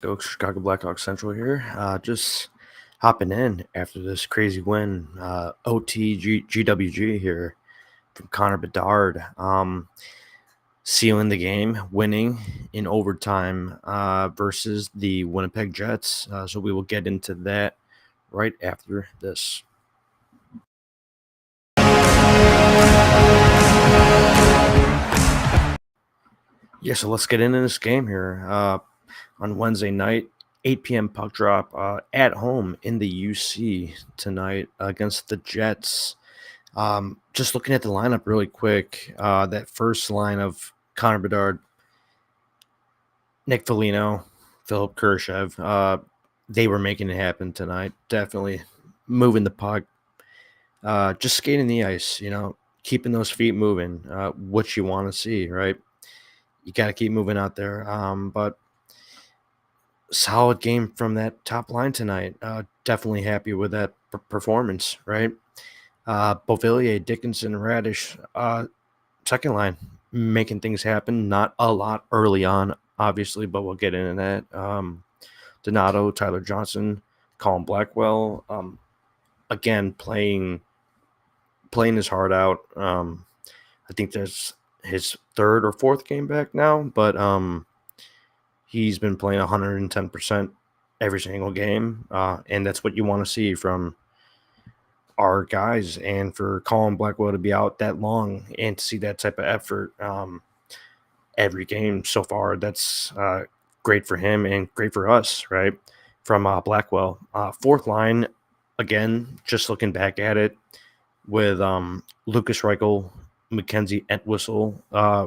Skoks, Chicago Blackhawks Central here. Just hopping in after this crazy win. GWG here from Connor Bedard. Sealing the game, winning in overtime versus the Winnipeg Jets. So we will get into that right after this. Yeah, so let's get into this game here. On Wednesday night, 8 p.m. puck drop at home in the UC tonight against the Jets. Just looking at the lineup really quick, that first line of Connor Bedard, Nick Foligno, Philip Kurashev, they were making it happen tonight. Definitely moving the puck, just skating the ice, keeping those feet moving, what you want to see, right? You got to keep moving out there. But solid game from that top line tonight. Definitely happy with that performance, right? Beauvillier, Dickinson, Radish, second line, making things happen. Not a lot early on, obviously, but we'll get into that. Donato, Tyler Johnson, Colin Blackwell, again playing his heart out. I think that's his third or fourth game back now, but he's been playing 110% every single game, and that's what you want to see from our guys. And for Colin Blackwell to be out that long and to see that type of effort every game so far, that's great for him and great for us, right? From Blackwell. Fourth line, again, just looking back at it with Lucas Reichel, Mackenzie Entwistle,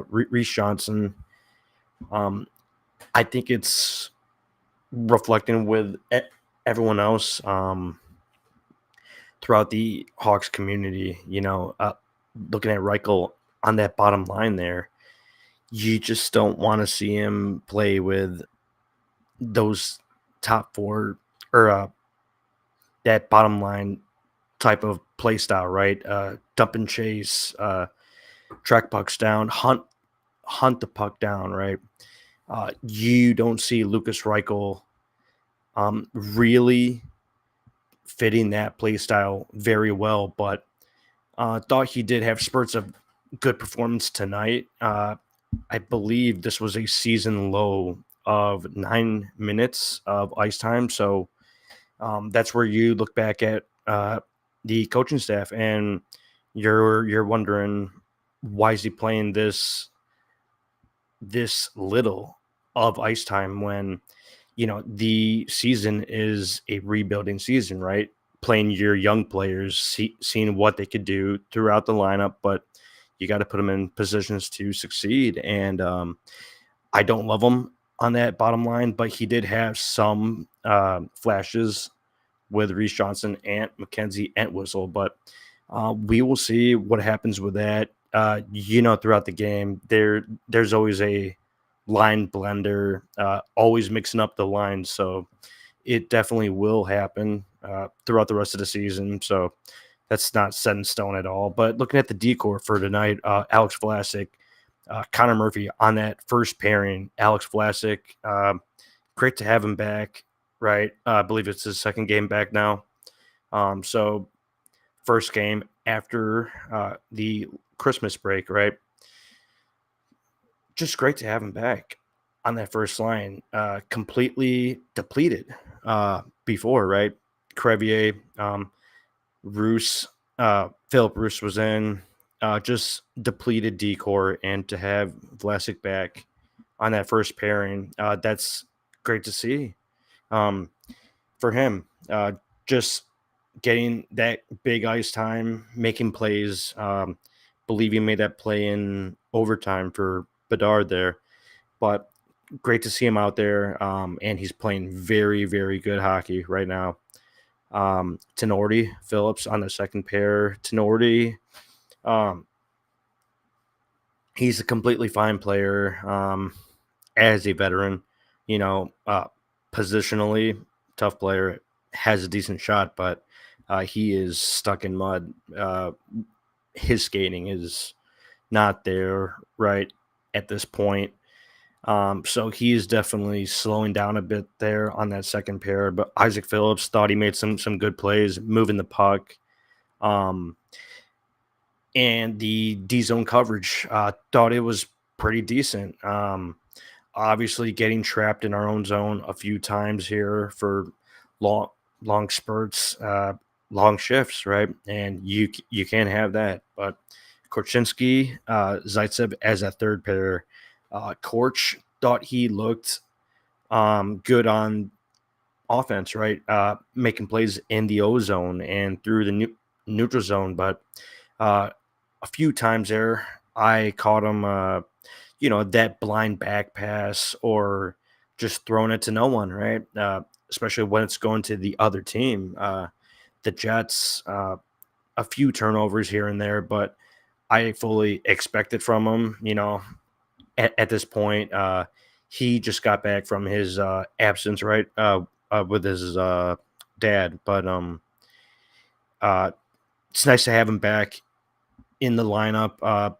Reese Johnson. I think it's reflecting with everyone else throughout the Hawks community, looking at Reichel on that bottom line there, you just don't want to see him play with those top four or that bottom line type of play style, right? Dump and chase, track pucks down, hunt the puck down, right? You don't see Lucas Reichel really fitting that play style very well, but thought he did have spurts of good performance tonight. I believe this was a season low of 9 minutes of ice time, so that's where you look back at the coaching staff and you're wondering, why is he playing this little of ice time when the season is a rebuilding season, right? Playing your young players, seeing what they could do throughout the lineup, but you got to put them in positions to succeed. And I don't love him on that bottom line, but he did have some flashes with Reese Johnson and Mackenzie Entwistle. But we will see what happens with that. Throughout the game, there's always a line blender, always mixing up the lines. So it definitely will happen throughout the rest of the season. So that's not set in stone at all. But looking at the decor for tonight, Alex Vlasic, Connor Murphy on that first pairing. Alex Vlasic, great to have him back, right? I believe it's his second game back now. So first game after the Christmas break, right? Just great to have him back on that first line. Completely depleted before, right? Crevier, Roos, Philip Roos was in, just depleted decor, and to have Vlasic back on that first pairing, that's great to see for him. Just getting that big ice time, making plays. Believe he made that play in overtime for Bedard there, but great to see him out there. And he's playing very, very good hockey right now. Tenorti Phillips on the second pair. Tenorti, he's a completely fine player as a veteran. Positionally, tough player, has a decent shot, but he is stuck in mud. His skating is not there right at this point. So he's definitely slowing down a bit there on that second pair. But Isaac Phillips thought he made some good plays moving the puck. Um, and the D zone coverage thought it was pretty decent. Obviously, getting trapped in our own zone a few times here for long long spurts, long shifts, right? And you can't have that. But Korchinski, Zaitsev as a third pair. Korch thought he looked good on offense, right? Making plays in the O zone and through the neutral zone, but uh, a few times there, I caught him, that blind back pass or just throwing it to no one, right? Especially when it's going to the other team. The Jets, a few turnovers here and there, but I fully expect it from him. At this point, he just got back from his absence, right, with his dad. But uh, it's nice to have him back in the lineup.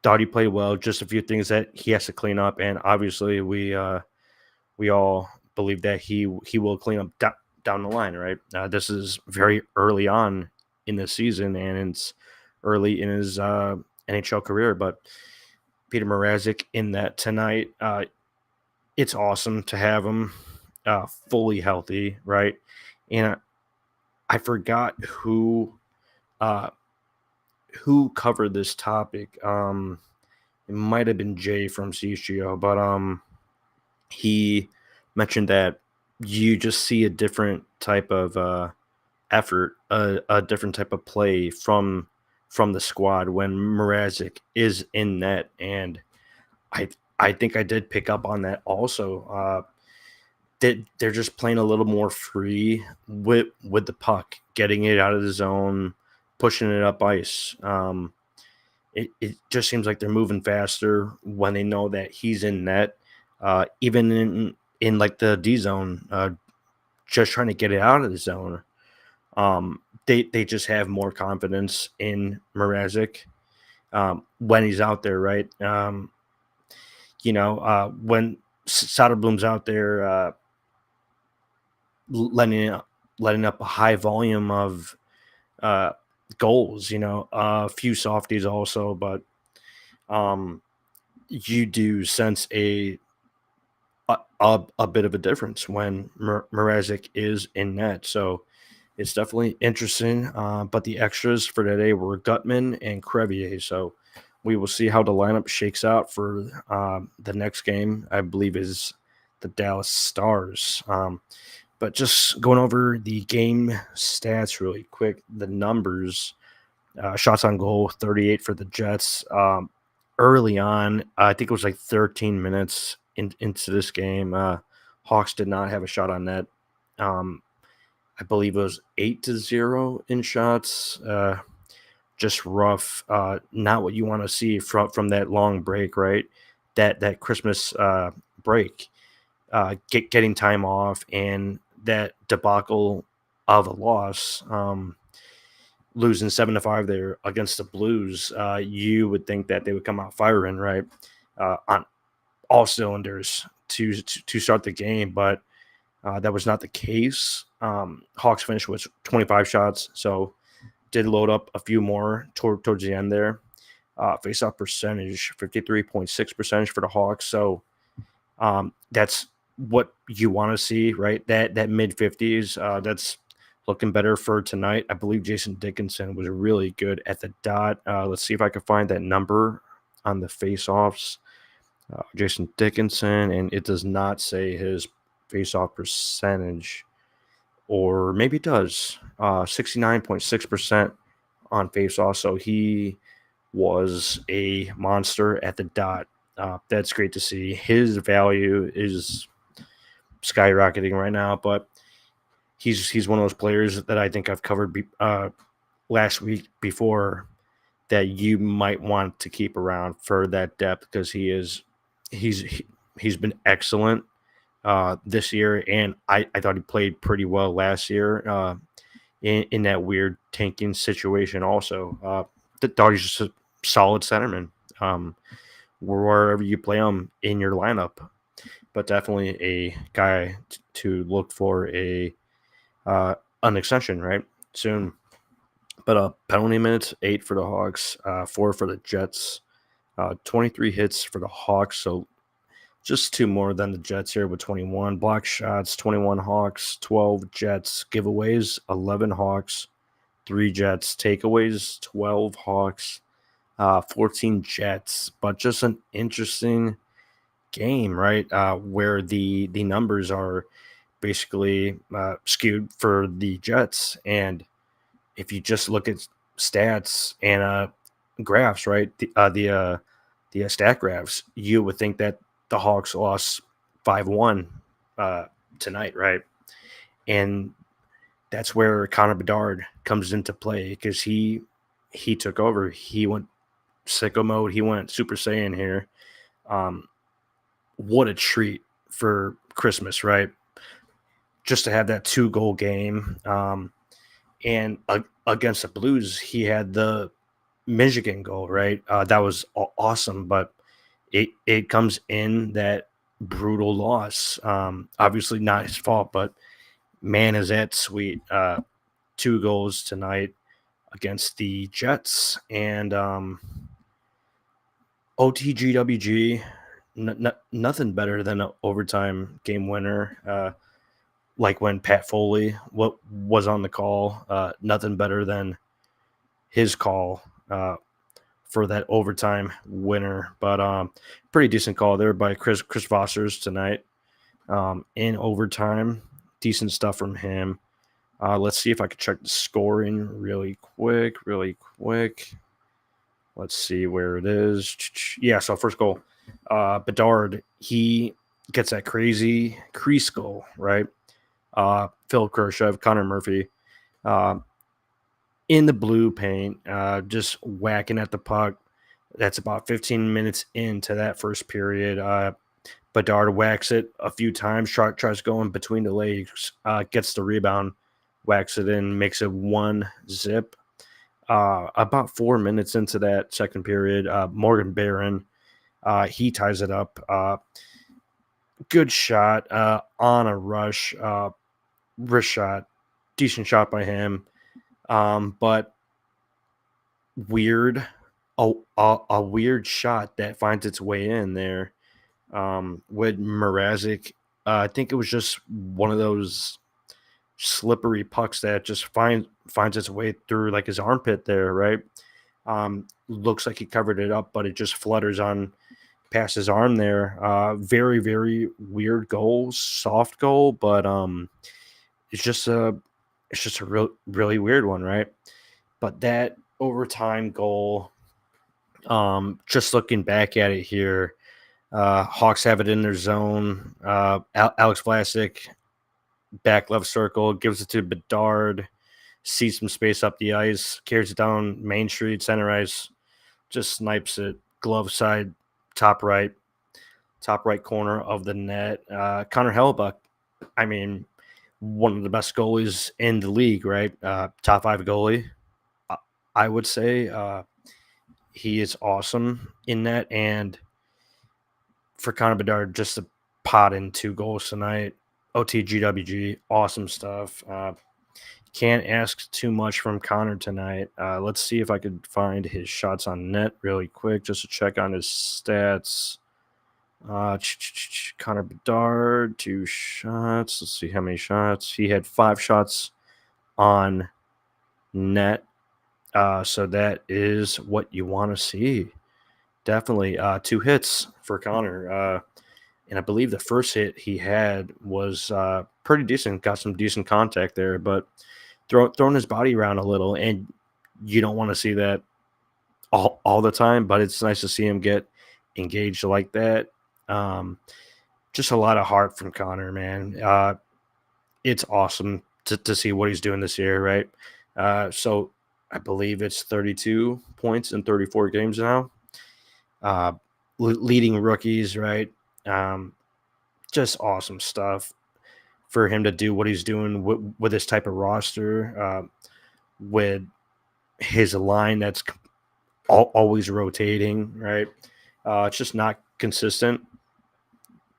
Thought he played well. Just a few things that he has to clean up, and obviously we all believe that he will clean up down the line. Right, this is very early on in the season, and it's early in his NHL career. But Peter Mrazek in that tonight, it's awesome to have him fully healthy. Right, and I forgot uh, who covered this topic. It might have been Jay from CHGO, but he mentioned that you just see a different type of effort, a different type of play from the squad when Mrazek is in net, and I I think I did pick up on that also. That they're just playing a little more free with the puck, getting it out of the zone, pushing it up ice. It just seems like they're moving faster when they know that he's in net. Even in like the D zone, just trying to get it out of the zone. They just have more confidence in Mrazek when he's out there, right? When Soderblom's out there, letting letting up a high volume of uh, goals. A few softies also, but um, you do sense a bit of a difference when Mrazek is in net. So it's definitely interesting. But the extras for today were Gutman and Crevier. So we will see how the lineup shakes out for the next game. I believe is the Dallas Stars. But just going over the game stats really quick, the numbers. Shots on goal, 38 for the Jets. Early on, I think it was like 13 minutes into this game. Hawks did not have a shot on net. I believe it was 8-0 in shots. Just rough. Not what you want to see from that long break, right? That Christmas break. Getting time off and that debacle of a loss. Losing 7-5 there against the Blues, you would think that they would come out firing, right, on all cylinders to start the game, but that was not the case. Hawks finished with 25 shots, so did load up a few more towards the end there. Face-off percentage, 53.6% for the Hawks, so that's what you want to see, right? That mid-50s, that's looking better for tonight. I believe Jason Dickinson was really good at the dot. Let's see if I can find that number on the face-offs. Jason Dickinson, and it does not say his face-off percentage, or maybe it does. 69.6% on face-off, so he was a monster at the dot. That's great to see. His value is skyrocketing right now, but he's one of those players that I think I've covered last week before that you might want to keep around for that depth because he's been excellent this year, and I thought he played pretty well last year in that weird tanking situation. Also, thought he's just a solid centerman. wherever you play him in your lineup. But definitely a guy to look for an extension right soon. But penalty minutes 8 for the Hawks, 4 for the Jets, 23 hits for the Hawks. So just 2 more than the Jets here with 21 block shots, 21 Hawks, 12 Jets, giveaways 11 Hawks, 3 Jets, takeaways 12 Hawks, 14 Jets. But just an interesting game, right? Where the numbers are basically skewed for the Jets. And if you just look at stats and graphs, right, the stat graphs, you would think that the Hawks lost 5-1 tonight, right? And that's where Connor Bedard comes into play because he took over. He went sicko mode. He went Super Saiyan here. What a treat for Christmas, right? Just to have that 2-goal game. And against the Blues, he had the Michigan goal, right? That was awesome, but it comes in that brutal loss. Obviously not his fault, but man, is that sweet. 2 goals tonight against the Jets, and OTGWG, nothing better than an overtime game winner. Like when Pat Foley was on the call, nothing better than his call for that overtime winner. But pretty decent call there by Chris Vossers tonight in overtime. Decent stuff from him. Let's see if I can check the scoring really quick. Let's see where it is. Yeah, so first goal. Bedard, he gets that crazy crease goal, right? Phil Khrushchev, Connor Murphy, in the blue paint, just whacking at the puck. That's about 15 minutes into that first period. Bedard whacks it a few times, tries going between the legs, gets the rebound, whacks it in, makes it 1-0. About 4 minutes into that second period, Morgan Barron, he ties it up. Good shot on a rush, wrist shot, decent shot by him. But weird, a weird shot that finds its way in there with Mrazek. I think it was just one of those slippery pucks that just finds its way through like his armpit there, right? Looks like he covered it up, but it just flutters on past his arm there. Very, very weird goal, soft goal, but it's just a really weird one, right? But that overtime goal, just looking back at it here, Hawks have it in their zone. Alex Vlasic, back left circle, gives it to Bedard, sees some space up the ice, carries it down Main Street, center ice, just snipes it, glove side, top right corner of the net. Connor Hellebuyck, I mean, one of the best goalies in the league, right? Top 5 goalie, I would say. He is awesome in that. And for Connor Bedard, just to pot in 2 goals tonight, OTGWG, awesome stuff. Can't ask too much from Connor tonight. Let's see if I could find his shots on net really quick just to check on his stats. Connor Bedard, 2 shots. Let's see how many shots. He had 5 shots on net. So that is what you want to see. Definitely 2 hits for Connor. And I believe the first hit he had was pretty decent. Got some decent contact there, but throwing his body around a little, and you don't want to see that all the time, but it's nice to see him get engaged like that. Just a lot of heart from Connor, man. It's awesome to see what he's doing this year, right? So I believe it's 32 points in 34 games now. Leading rookies, right? Just awesome stuff for him to do what he's doing with this type of roster, with his line that's always rotating, right? It's just not consistent,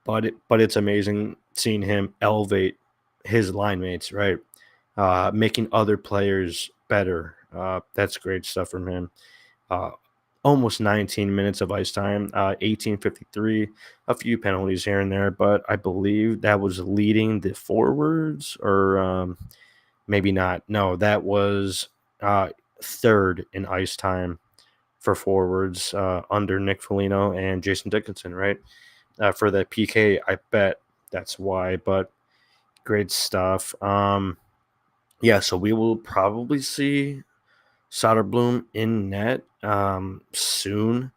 but it's amazing seeing him elevate his line mates, right? Making other players better. That's great stuff from him. Uh, Almost 19 minutes of ice time, 18:53, a few penalties here and there, but I believe that was leading the forwards, or maybe not. No, that was uh, third in ice time for forwards under Nick Foligno and Jason Dickinson, right? For the PK, I bet that's why, but great stuff. Yeah, so we will probably see Soderblom in net soon,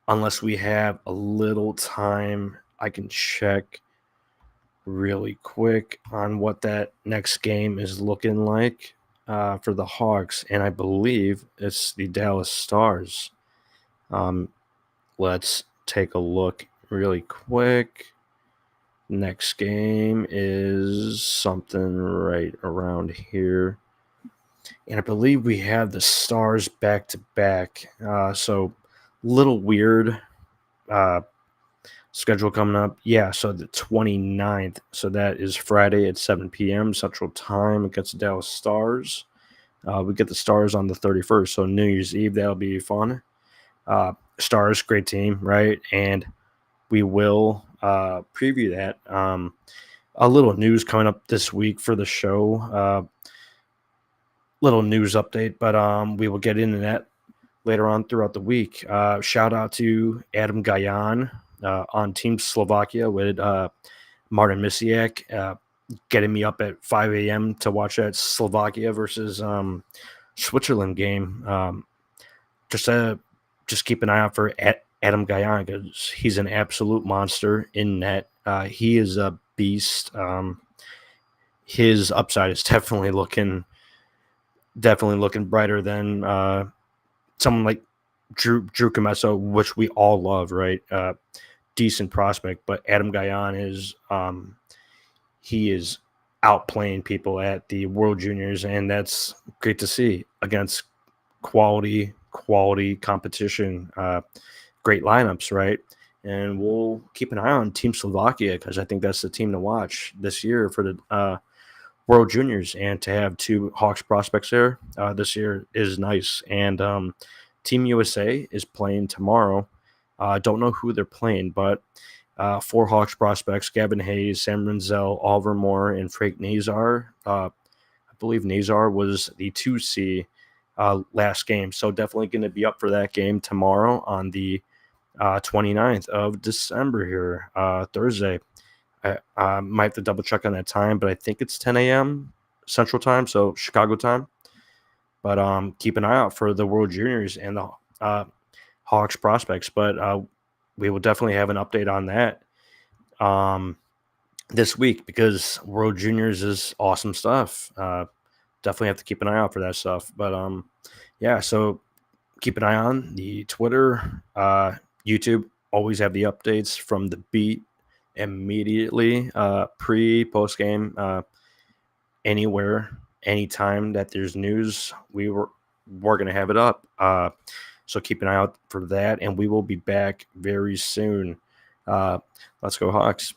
unless we have a little time. I can check really quick on what that next game is looking like for the Hawks, and I believe it's the Dallas Stars. Um, let's take a look really quick. Next game is something right around here. And I believe we have the Stars back to back. So little weird uh, schedule coming up. Yeah, so the 29th. So that is Friday at 7 p.m. Central Time against the Dallas Stars. We get the Stars on the 31st. So New Year's Eve, that'll be fun. Stars, great team, right? And we will preview that. A little news coming up this week for the show. Little news update, but we will get into that later on throughout the week. Shout out to Adam Gajan on Team Slovakia with Martin Misiak getting me up at 5 a.m. to watch that Slovakia versus Switzerland game. Just keep an eye out for Adam Gajan because he's an absolute monster in net. He is a beast. His upside is definitely looking brighter than someone like Drew Comesso, which we all love, right? Decent prospect, but Adam Gajan is he is outplaying people at the World Juniors, and that's great to see against quality competition. Great lineups, right? And we'll keep an eye on Team Slovakia because I think that's the team to watch this year for the World Juniors, and to have two Hawks prospects there this year is nice. And Team USA is playing tomorrow. Don't know who they're playing, but four Hawks prospects: Gavin Hayes, Sam Renzel, Oliver Moore, and Frank Nazar. I believe Nazar was the 2C last game, so definitely going to be up for that game tomorrow on the 29th of December here, Thursday. I might have to double check on that time, but I think it's 10 a.m. Central Time, so Chicago time. But keep an eye out for the World Juniors and the Hawks prospects. But we will definitely have an update on that this week because World Juniors is awesome stuff. Definitely have to keep an eye out for that stuff. But yeah, so keep an eye on the Twitter, YouTube. Always have the updates from the beat immediately, post game, anywhere, anytime that there's news, we're gonna have it up. So keep an eye out for that, and we will be back very soon. Let's go Hawks.